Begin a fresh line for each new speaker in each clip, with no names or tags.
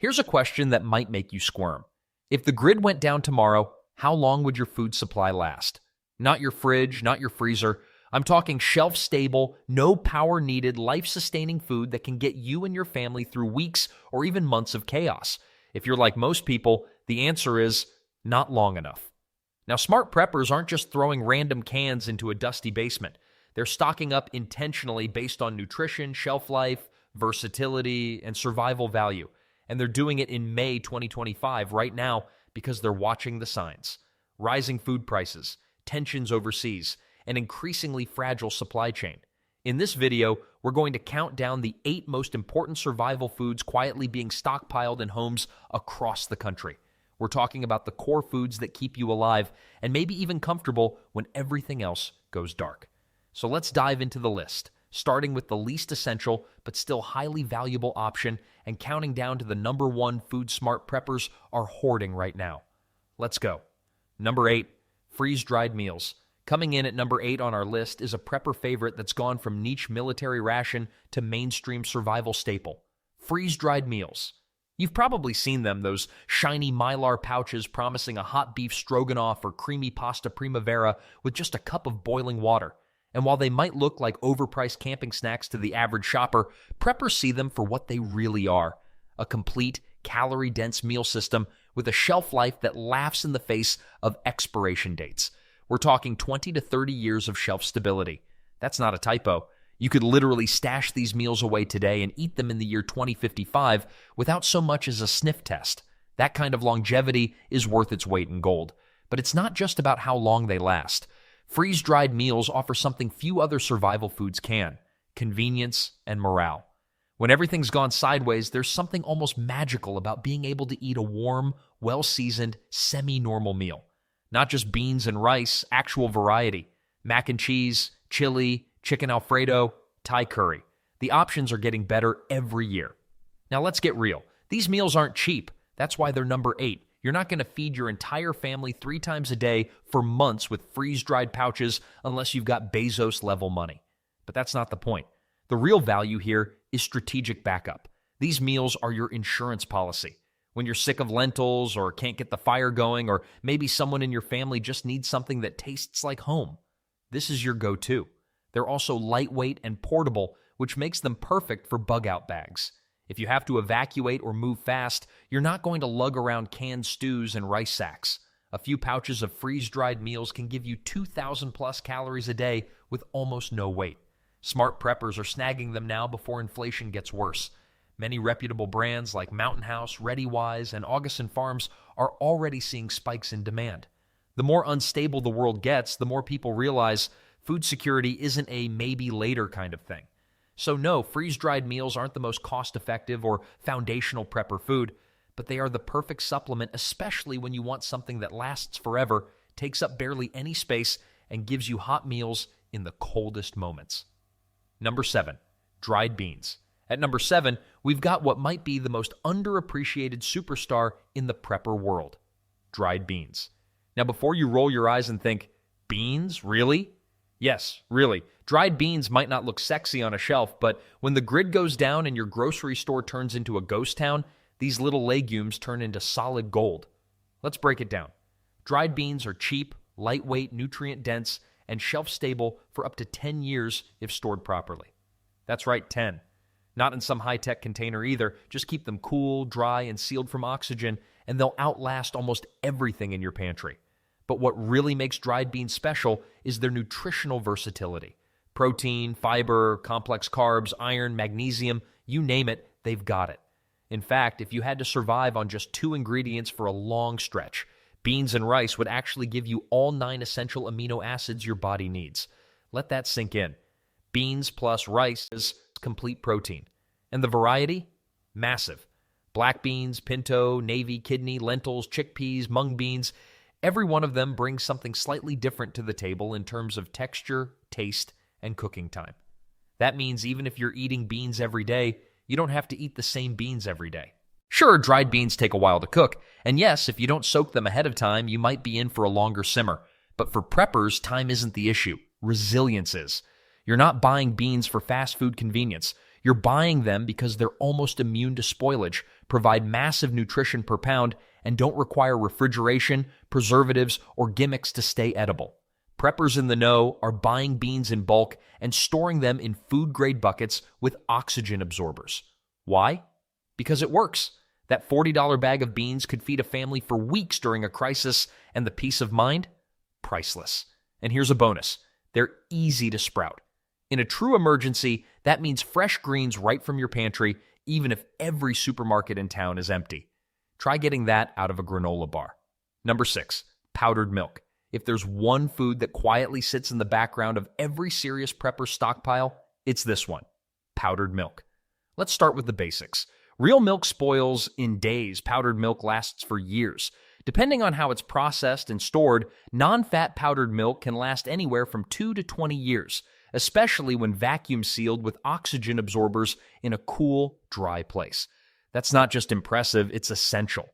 Here's a question that might make you squirm. If the grid went down tomorrow, how long would your food supply last? Not your fridge, not your freezer. I'm talking shelf-stable, no power needed, life-sustaining food that can get you and your family through weeks or even months of chaos. If you're like most people, the answer is not long enough. Now, smart preppers aren't just throwing random cans into a dusty basement. They're stocking up intentionally based on nutrition, shelf life, versatility, and survival value. And they're doing it in May 2025 right now because they're watching the signs. Rising food prices, tensions overseas, an increasingly fragile supply chain. In this video, we're going to count down the 8 most important survival foods quietly being stockpiled in homes across the country. We're talking about the core foods that keep you alive and maybe even comfortable when everything else goes dark. So let's dive into the list, starting with the least essential but still highly valuable option and counting down to the number 1 food smart preppers are hoarding right now. Let's go. Number 8, freeze-dried meals. Coming in at number 8 on our list is a prepper favorite that's gone from niche military ration to mainstream survival staple. Freeze-dried meals. You've probably seen them, those shiny Mylar pouches promising a hot beef stroganoff or creamy pasta primavera with just a cup of boiling water. And while they might look like overpriced camping snacks to the average shopper, preppers see them for what they really are: a complete, calorie-dense meal system with a shelf life that laughs in the face of expiration dates. We're talking 20 to 30 years of shelf stability. That's not a typo. You could literally stash these meals away today and eat them in the year 2055 without so much as a sniff test. That kind of longevity is worth its weight in gold. But it's not just about how long they last. Freeze-dried meals offer something few other survival foods can: convenience and morale. When everything's gone sideways, there's something almost magical about being able to eat a warm, well-seasoned, semi-normal meal. Not just beans and rice, actual variety. Mac and cheese, chili, chicken Alfredo, Thai curry. The options are getting better every year. Now let's get real. These meals aren't cheap. That's why they're number 8. You're not going to feed your entire family 3 times a day for months with freeze-dried pouches unless you've got Bezos-level money. But that's not the point. The real value here is strategic backup. These meals are your insurance policy. When you're sick of lentils or can't get the fire going, or maybe someone in your family just needs something that tastes like home, this is your go-to. They're also lightweight and portable, which makes them perfect for bug-out bags. If you have to evacuate or move fast, you're not going to lug around canned stews and rice sacks. A few pouches of freeze-dried meals can give you 2,000 plus calories a day with almost no weight. Smart preppers are snagging them now before inflation gets worse. Many reputable brands like Mountain House, ReadyWise, and Augustin Farms are already seeing spikes in demand. The more unstable the world gets, the more people realize food security isn't a maybe later kind of thing. So no, freeze-dried meals aren't the most cost-effective or foundational prepper food, but they are the perfect supplement, especially when you want something that lasts forever, takes up barely any space, and gives you hot meals in the coldest moments. Number 7, dried beans. At number 7, we've got what might be the most underappreciated superstar in the prepper world: dried beans. Now, before you roll your eyes and think, beans? Really? Yes, really. Dried beans might not look sexy on a shelf, but when the grid goes down and your grocery store turns into a ghost town, these little legumes turn into solid gold. Let's break it down. Dried beans are cheap, lightweight, nutrient-dense, and shelf-stable for up to 10 years if stored properly. That's right, 10. Not in some high-tech container either. Just keep them cool, dry, and sealed from oxygen, and they'll outlast almost everything in your pantry. But what really makes dried beans special is their nutritional versatility. Protein, fiber, complex carbs, iron, magnesium, you name it, they've got it. In fact, if you had to survive on just 2 ingredients for a long stretch, beans and rice would actually give you all 9 essential amino acids your body needs. Let that sink in. Beans plus rice is complete protein. And the variety? Massive. Black beans, pinto, navy, kidney, lentils, chickpeas, mung beans. Every one of them brings something slightly different to the table in terms of texture, taste, and cooking time. That means even if you're eating beans every day, you don't have to eat the same beans every day. Sure, dried beans take a while to cook, and yes, if you don't soak them ahead of time, you might be in for a longer simmer. But for preppers, time isn't the issue. Resilience is. You're not buying beans for fast food convenience. You're buying them because they're almost immune to spoilage, provide massive nutrition per pound, and don't require refrigeration, preservatives, or gimmicks to stay edible. Preppers in the know are buying beans in bulk and storing them in food-grade buckets with oxygen absorbers. Why? Because it works. That $40 bag of beans could feed a family for weeks during a crisis, and the peace of mind? Priceless. And here's a bonus. They're easy to sprout. In a true emergency, that means fresh greens right from your pantry, even if every supermarket in town is empty. Try getting that out of a granola bar. Number 6, powdered milk. If there's one food that quietly sits in the background of every serious prepper's stockpile, it's this one, powdered milk. Let's start with the basics. Real milk spoils in days. Powdered milk lasts for years. Depending on how it's processed and stored, non-fat powdered milk can last anywhere from 2 to 20 years, especially when vacuum sealed with oxygen absorbers in a cool, dry place. That's not just impressive, it's essential.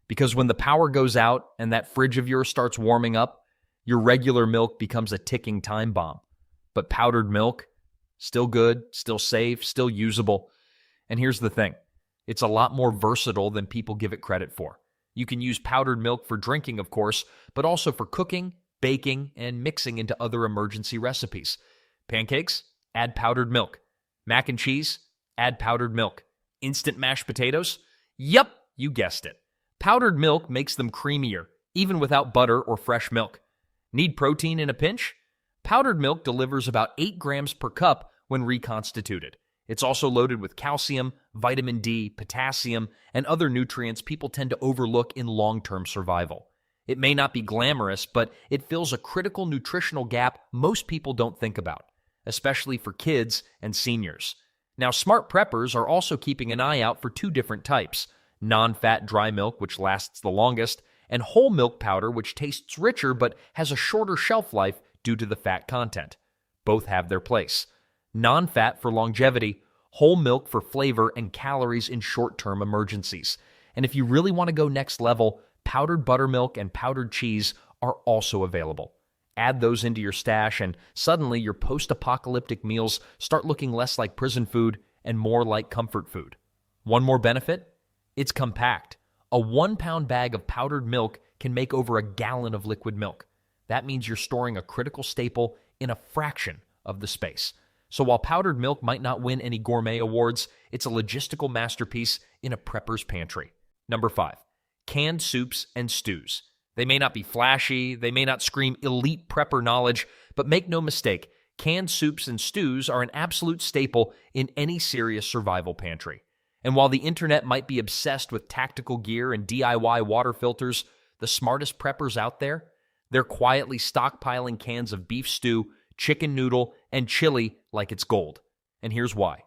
Because when the power goes out and that fridge of yours starts warming up, your regular milk becomes a ticking time bomb. But powdered milk, still good, still safe, still usable. And here's the thing. It's a lot more versatile than people give it credit for. You can use powdered milk for drinking, of course, but also for cooking, baking, and mixing into other emergency recipes. Pancakes? Add powdered milk. Mac and cheese? Add powdered milk. Instant mashed potatoes? Yep, you guessed it. Powdered milk makes them creamier, even without butter or fresh milk. Need protein in a pinch? Powdered milk delivers about 8 grams per cup when reconstituted. It's also loaded with calcium, vitamin D, potassium, and other nutrients people tend to overlook in long-term survival. It may not be glamorous, but it fills a critical nutritional gap most people don't think about, especially for kids and seniors. Now, smart preppers are also keeping an eye out for 2 different types: non-fat dry milk, which lasts the longest, and whole milk powder, which tastes richer but has a shorter shelf life due to the fat content. Both have their place. Non-fat for longevity, whole milk for flavor and calories in short-term emergencies. And if you really want to go next level, powdered buttermilk and powdered cheese are also available. Add those into your stash, and suddenly your post-apocalyptic meals start looking less like prison food and more like comfort food. One more benefit? It's compact. A 1-pound bag of powdered milk can make over a gallon of liquid milk. That means you're storing a critical staple in a fraction of the space. So while powdered milk might not win any gourmet awards, it's a logistical masterpiece in a prepper's pantry. Number 5, canned soups and stews. They may not be flashy, they may not scream elite prepper knowledge, but make no mistake, canned soups and stews are an absolute staple in any serious survival pantry. And while the internet might be obsessed with tactical gear and DIY water filters, the smartest preppers out there, they're quietly stockpiling cans of beef stew, chicken noodle, and chili like it's gold. And here's why.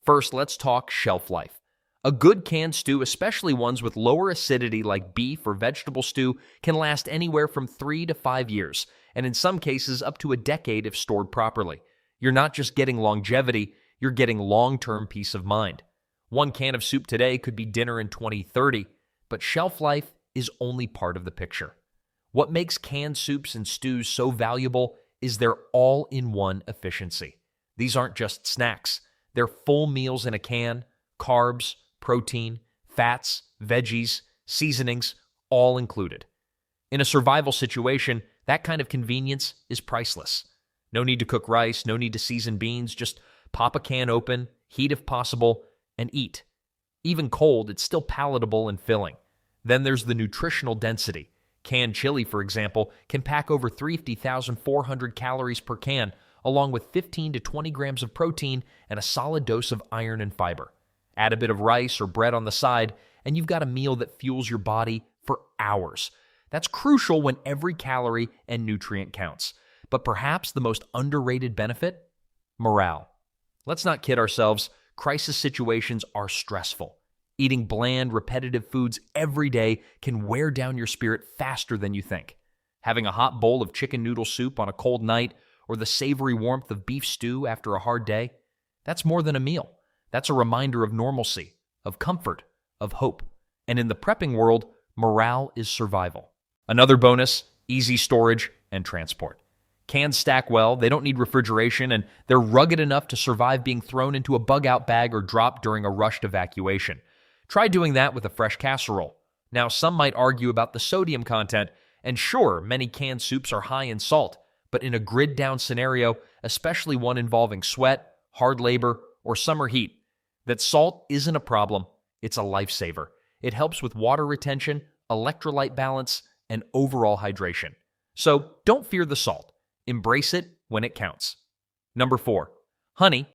First, let's talk shelf life. A good canned stew, especially ones with lower acidity like beef or vegetable stew, can last anywhere from 3 to 5 years, and in some cases up to a decade if stored properly. You're not just getting longevity, you're getting long-term peace of mind. One can of soup today could be dinner in 2030, but shelf life is only part of the picture. What makes canned soups and stews so valuable is their all-in-one efficiency. These aren't just snacks. They're full meals in a can, carbs, protein, fats, veggies, seasonings, all included. In a survival situation, that kind of convenience is priceless. No need to cook rice, no need to season beans, just pop a can open, heat if possible, and eat. Even cold, it's still palatable and filling. Then there's the nutritional density. Canned chili, for example, can pack over 350,400 calories per can, along with 15 to 20 grams of protein and a solid dose of iron and fiber. Add a bit of rice or bread on the side, and you've got a meal that fuels your body for hours. That's crucial when every calorie and nutrient counts. But perhaps the most underrated benefit? Morale. Let's not kid ourselves. Crisis situations are stressful. Eating bland, repetitive foods every day can wear down your spirit faster than you think. Having a hot bowl of chicken noodle soup on a cold night, or the savory warmth of beef stew after a hard day, that's more than a meal. That's a reminder of normalcy, of comfort, of hope. And in the prepping world, morale is survival. Another bonus, easy storage and transport. Cans stack well, they don't need refrigeration, and they're rugged enough to survive being thrown into a bug-out bag or dropped during a rushed evacuation. Try doing that with a fresh casserole. Now, some might argue about the sodium content, and sure, many canned soups are high in salt, but in a grid-down scenario, especially one involving sweat, hard labor, or summer heat, that salt isn't a problem, it's a lifesaver. It helps with water retention, electrolyte balance, and overall hydration. So don't fear the salt. Embrace it when it counts. Number 4, honey.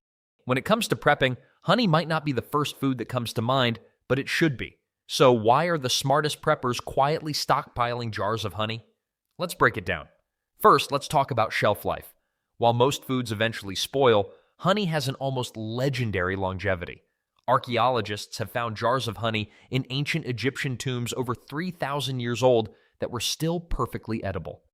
When it comes to prepping, honey might not be the first food that comes to mind, but it should be. So why are the smartest preppers quietly stockpiling jars of honey? Let's break it down. First, let's talk about shelf life. While most foods eventually spoil, honey has an almost legendary longevity. Archaeologists have found jars of honey in ancient Egyptian tombs over 3,000 years old that were still perfectly edible.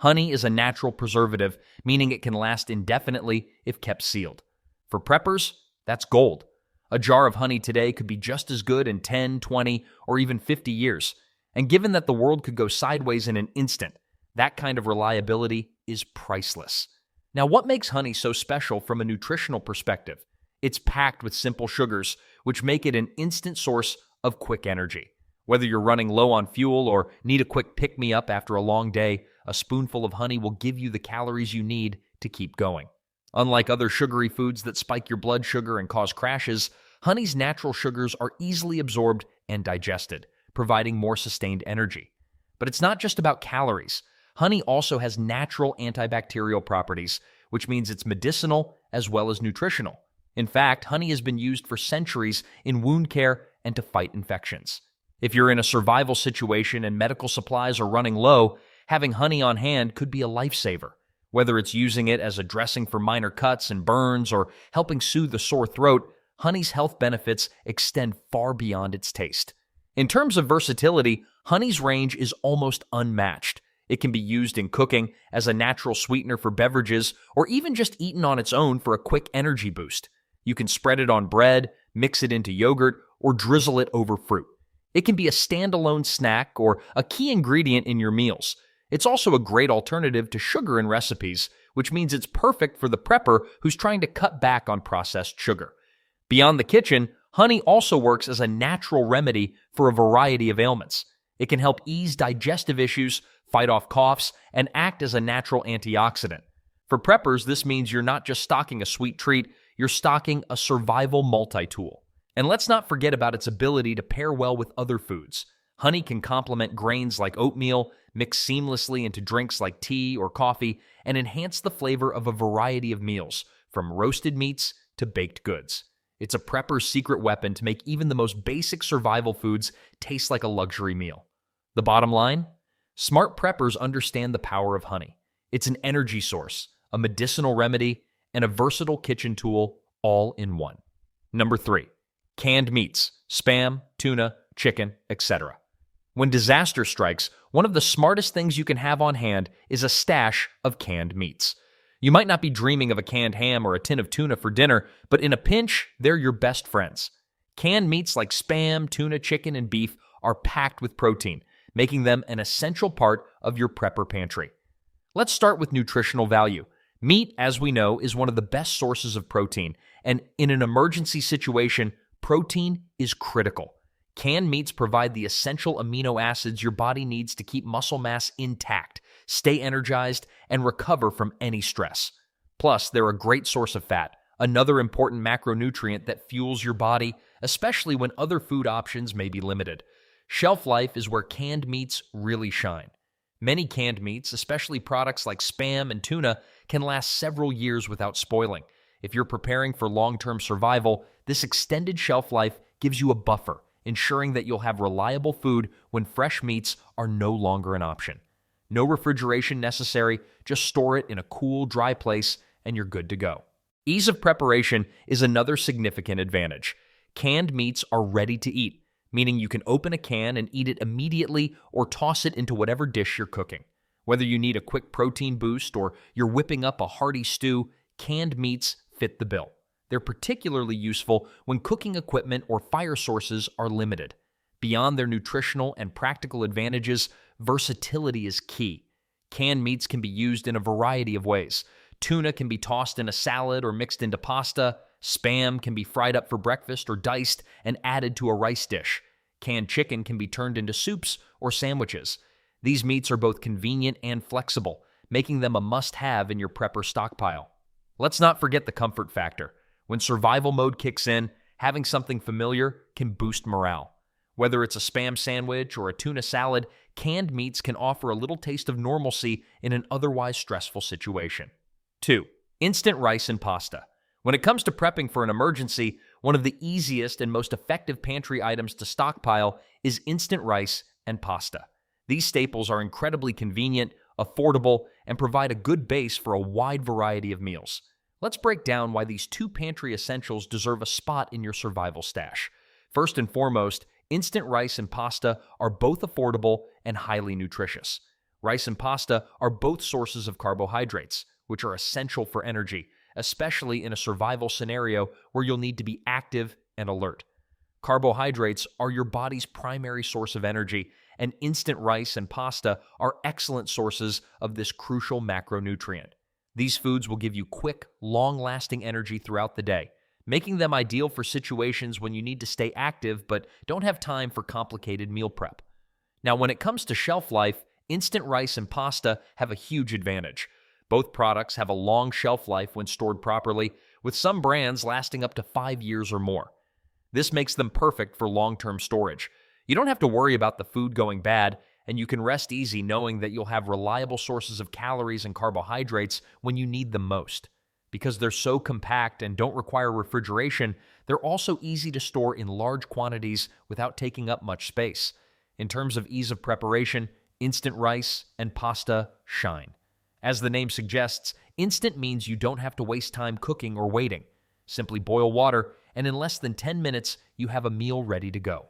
Honey is a natural preservative, meaning it can last indefinitely if kept sealed. For preppers, that's gold. A jar of honey today could be just as good in 10, 20, or even 50 years. And given that the world could go sideways in an instant, that kind of reliability is priceless. Now, what makes honey so special from a nutritional perspective? It's packed with simple sugars, which make it an instant source of quick energy. Whether you're running low on fuel or need a quick pick-me-up after a long day, a spoonful of honey will give you the calories you need to keep going. Unlike other sugary foods that spike your blood sugar and cause crashes, honey's natural sugars are easily absorbed and digested, providing more sustained energy. But it's not just about calories. Honey also has natural antibacterial properties, which means it's medicinal as well as nutritional. In fact, honey has been used for centuries in wound care and to fight infections. If you're in a survival situation and medical supplies are running low, having honey on hand could be a lifesaver. Whether it's using it as a dressing for minor cuts and burns or helping soothe a sore throat, honey's health benefits extend far beyond its taste. In terms of versatility, honey's range is almost unmatched. It can be used in cooking, as a natural sweetener for beverages, or even just eaten on its own for a quick energy boost. You can spread it on bread, mix it into yogurt, or drizzle it over fruit. It can be a standalone snack or a key ingredient in your meals. It's also a great alternative to sugar in recipes, which means it's perfect for the prepper who's trying to cut back on processed sugar. Beyond the kitchen, honey also works as a natural remedy for a variety of ailments. It can help ease digestive issues, fight off coughs, and act as a natural antioxidant. For preppers, this means you're not just stocking a sweet treat, you're stocking a survival multi-tool. And let's not forget about its ability to pair well with other foods. Honey can complement grains like oatmeal, mix seamlessly into drinks like tea or coffee, and enhance the flavor of a variety of meals, from roasted meats to baked goods. It's a prepper's secret weapon to make even the most basic survival foods taste like a luxury meal. The bottom line? Smart preppers understand the power of honey. It's an energy source, a medicinal remedy, and a versatile kitchen tool all in one. Number 3, canned meats, Spam, tuna, chicken, etc. When disaster strikes, one of the smartest things you can have on hand is a stash of canned meats. You might not be dreaming of a canned ham or a tin of tuna for dinner, but in a pinch, they're your best friends. Canned meats like Spam, tuna, chicken, and beef are packed with protein, making them an essential part of your prepper pantry. Let's start with nutritional value. Meat, as we know, is one of the best sources of protein, and in an emergency situation, protein is critical. Canned meats provide the essential amino acids your body needs to keep muscle mass intact, stay energized, and recover from any stress. Plus, they're a great source of fat, another important macronutrient that fuels your body, especially when other food options may be limited. Shelf life is where canned meats really shine. Many canned meats, especially products like Spam and tuna, can last several years without spoiling. If you're preparing for long-term survival, this extended shelf life gives you a buffer, ensuring that you'll have reliable food when fresh meats are no longer an option. No refrigeration necessary, just store it in a cool, dry place, and you're good to go. Ease of preparation is another significant advantage. Canned meats are ready to eat, meaning you can open a can and eat it immediately or toss it into whatever dish you're cooking. Whether you need a quick protein boost or you're whipping up a hearty stew, canned meats fit the bill. They're particularly useful when cooking equipment or fire sources are limited. Beyond their nutritional and practical advantages, versatility is key. Canned meats can be used in a variety of ways. Tuna can be tossed in a salad or mixed into pasta. Spam can be fried up for breakfast or diced and added to a rice dish. Canned chicken can be turned into soups or sandwiches. These meats are both convenient and flexible, making them a must-have in your prepper stockpile. Let's not forget the comfort factor. When survival mode kicks in, having something familiar can boost morale. Whether it's a Spam sandwich or a tuna salad, canned meats can offer a little taste of normalcy in an otherwise stressful situation. 2. Instant rice and pasta. When it comes to prepping for an emergency, one of the easiest and most effective pantry items to stockpile is instant rice and pasta. These staples are incredibly convenient, affordable, and provide a good base for a wide variety of meals. Let's break down why these two pantry essentials deserve a spot in your survival stash. First and foremost, instant rice and pasta are both affordable and highly nutritious. Rice and pasta are both sources of carbohydrates, which are essential for energy, especially in a survival scenario where you'll need to be active and alert. Carbohydrates are your body's primary source of energy, and instant rice and pasta are excellent sources of this crucial macronutrient. These foods will give you quick, long-lasting energy throughout the day, making them ideal for situations when you need to stay active but don't have time for complicated meal prep. Now, when it comes to shelf life, instant rice and pasta have a huge advantage. Both products have a long shelf life when stored properly, with some brands lasting up to 5 years or more. This makes them perfect for long-term storage. You don't have to worry about the food going bad, and you can rest easy knowing that you'll have reliable sources of calories and carbohydrates when you need them most. Because they're so compact and don't require refrigeration, they're also easy to store in large quantities without taking up much space. In terms of ease of preparation, instant rice and pasta shine. As the name suggests, instant means you don't have to waste time cooking or waiting. Simply boil water, and in less than 10 minutes, you have a meal ready to go.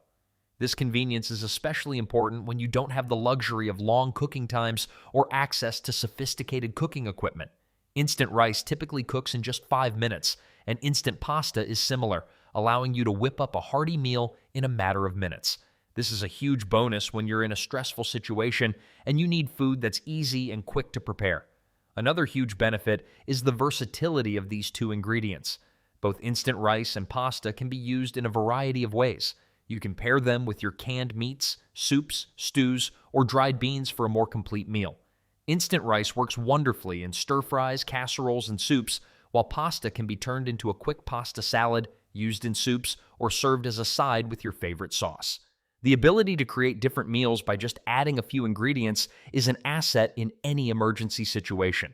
This convenience is especially important when you don't have the luxury of long cooking times or access to sophisticated cooking equipment. Instant rice typically cooks in just 5 minutes, and instant pasta is similar, allowing you to whip up a hearty meal in a matter of minutes. This is a huge bonus when you're in a stressful situation and you need food that's easy and quick to prepare. Another huge benefit is the versatility of these two ingredients. Both instant rice and pasta can be used in a variety of ways. You can pair them with your canned meats, soups, stews, or dried beans for a more complete meal. Instant rice works wonderfully in stir-fries, casseroles, and soups, while pasta can be turned into a quick pasta salad, used in soups, or served as a side with your favorite sauce. The ability to create different meals by just adding a few ingredients is an asset in any emergency situation.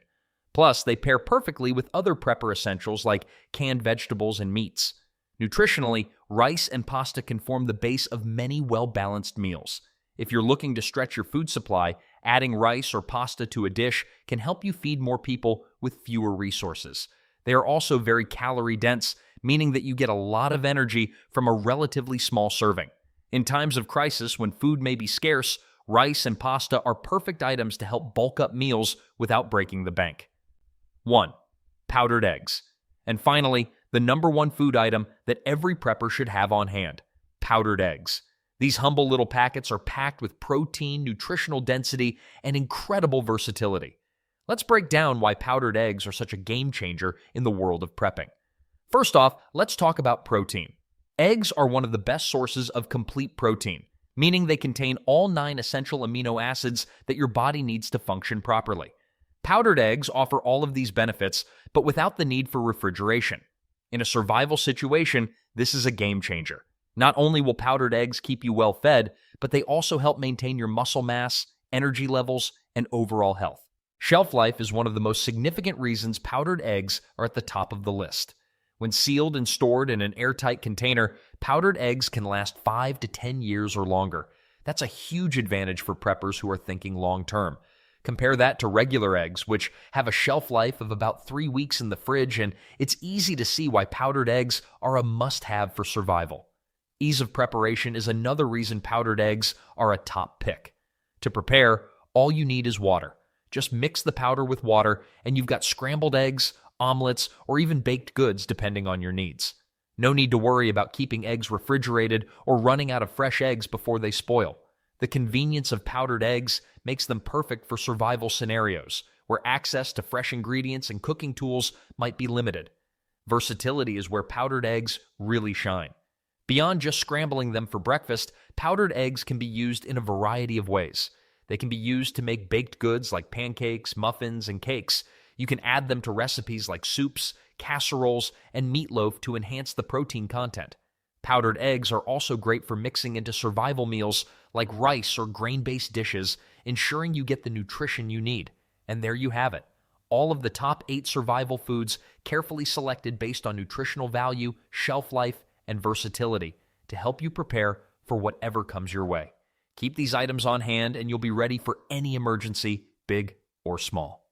Plus, they pair perfectly with other prepper essentials like canned vegetables and meats. Nutritionally, rice and pasta can form the base of many well-balanced meals. If you're looking to stretch your food supply, adding rice or pasta to a dish can help you feed more people with fewer resources. They are also very calorie-dense, meaning that you get a lot of energy from a relatively small serving. In times of crisis, when food may be scarce, rice and pasta are perfect items to help bulk up meals without breaking the bank. 1. Powdered eggs. And finally, the number one food item that every prepper should have on hand: powdered eggs. These humble little packets are packed with protein, nutritional density, and incredible versatility. Let's break down why powdered eggs are such a game changer in the world of prepping. First off, let's talk about protein. Eggs are one of the best sources of complete protein, meaning they contain all 9 essential amino acids that your body needs to function properly. Powdered eggs offer all of these benefits, but without the need for refrigeration. In a survival situation, this is a game changer. Not only will powdered eggs keep you well fed, but they also help maintain your muscle mass, energy levels, and overall health. Shelf life is one of the most significant reasons powdered eggs are at the top of the list. When sealed and stored in an airtight container, powdered eggs can last 5 to 10 years or longer. That's a huge advantage for preppers who are thinking long-term. Compare that to regular eggs, which have a shelf life of about 3 weeks in the fridge, and it's easy to see why powdered eggs are a must-have for survival. Ease of preparation is another reason powdered eggs are a top pick. To prepare, all you need is water. Just mix the powder with water, and you've got scrambled eggs, omelets, or even baked goods depending on your needs. No need to worry about keeping eggs refrigerated or running out of fresh eggs before they spoil. The convenience of powdered eggs makes them perfect for survival scenarios where access to fresh ingredients and cooking tools might be limited. Versatility is where powdered eggs really shine. Beyond just scrambling them for breakfast, powdered eggs can be used in a variety of ways. They can be used to make baked goods like pancakes, muffins, and cakes. You can add them to recipes like soups, casseroles, and meatloaf to enhance the protein content. Powdered eggs are also great for mixing into survival meals like rice or grain-based dishes, ensuring you get the nutrition you need. And there you have it. All of the top 8 survival foods carefully selected based on nutritional value, shelf life, and versatility to help you prepare for whatever comes your way. Keep these items on hand and you'll be ready for any emergency, big or small.